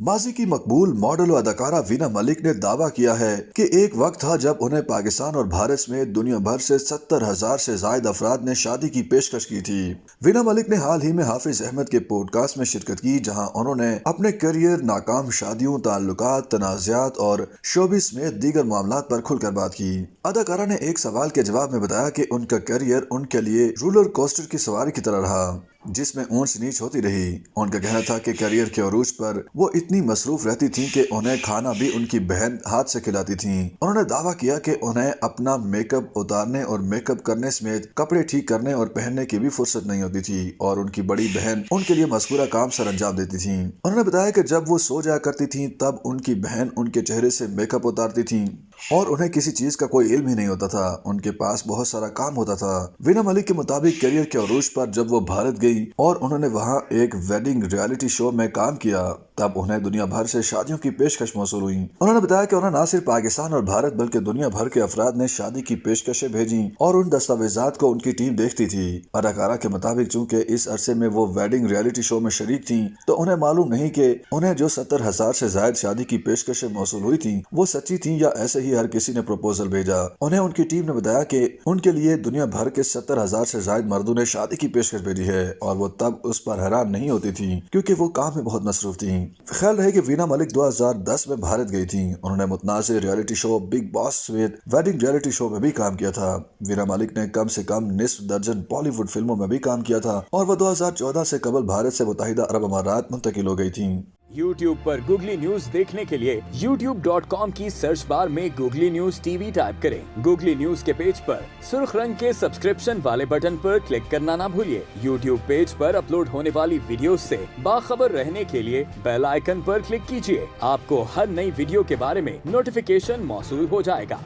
माजी की मकबूल मॉडल और अदाकारा वीना मलिक ने दावा किया है कि एक वक्त था जब उन्हें पाकिस्तान और भारत समेत दुनिया भर से 70,000 से ज्यादा अफराद ने शादी की पेशकश की थी। वीना मलिक ने हाल ही में हाफिज अहमद के पॉडकास्ट में शिरकत की, जहां उन्होंने अपने करियर, नाकाम शादियों, ताल्लुकात, तनाज़ात और शोबिस समेत दीगर मामलात पर खुलकर बात की। अदाकारा ने एक सवाल के जवाब में बताया कि उनका करियर उनके लिए रोलर कोस्टर की सवारी की तरह रहा, जिसमें ऊंच नीच होती रही। उनका कहना था कि करियर के अरूज पर वो इतनी मसरूफ रहती थीं कि उन्हें खाना भी उनकी बहन हाथ से खिलाती थीं। उन्होंने दावा किया कि उन्हें अपना मेकअप उतारने और मेकअप करने समेत कपड़े ठीक करने और पहनने की भी फुर्सत नहीं होती थी और उनकी बड़ी बहन उनके लिए मज़कूरा काम सर अंजाम देती थी। उन्होंने बताया कि जब वो सो जाया करती थीं तब उनकी बहन उनके चेहरे से मेकअप उतारती थी और उन्हें किसी चीज का कोई इल्म ही नहीं होता था। उनके पास बहुत सारा काम होता था। वीना मलिक के मुताबिक करियर के अरूज पर जब वो भारत गई और उन्होंने वहां एक वेडिंग रियलिटी शो में काम किया, तब उन्हें दुनिया भर से शादियों की पेशकश मौसूल हुई। उन्होंने बताया कि उन्हें न सिर्फ पाकिस्तान और भारत बल्कि दुनिया भर के अफराद ने शादी की पेशकशें भेजी और उन दस्तावेजात को उनकी टीम देखती थी। अदाकारा के मुताबिक चूंकि इस अरसे में वो वेडिंग रियलिटी शो में शरीक थी, तो उन्हें मालूम नहीं कि उन्हें जो 70,000 से ज्यादा शादी की पेशकशें मौसूल हुई थी वो सच्ची थी या ऐसे ही हर किसी ने प्रपोजल भेजा। उन्हें उनकी टीम ने बताया कि उनके लिए दुनिया भर के 70,000 से ज्यादा मर्दों ने शादी की पेशकश भेजी है और वो तब उस पर हैरान नहीं होती थी क्योंकि वो काम में बहुत मसरूफ थी। ख्याल रहे कि वीना मलिक 2010 में भारत गई थी। उन्होंने मुतनाज़ रियलिटी शो बिग बॉस समेत वेडिंग रियलिटी शो में भी काम किया था। वीना मलिक ने कम से कम निस्फ दर्जन बॉलीवुड फिल्मों में भी काम किया था और वह 2014 से कबल भारत से मुत्तहिदा अरब अमारात मुंतकिल हो गई थी। YouTube पर गूगली न्यूज देखने के लिए youtube.com की सर्च बार में गूगली न्यूज टीवी टाइप करें। गूगली न्यूज के पेज पर सुर्ख रंग के सब्सक्रिप्शन वाले बटन पर क्लिक करना ना भूलिए। YouTube पेज पर अपलोड होने वाली वीडियो से बाखबर रहने के लिए बेल आइकन पर क्लिक कीजिए। आपको हर नई वीडियो के बारे में नोटिफिकेशन मौसूल हो जाएगा।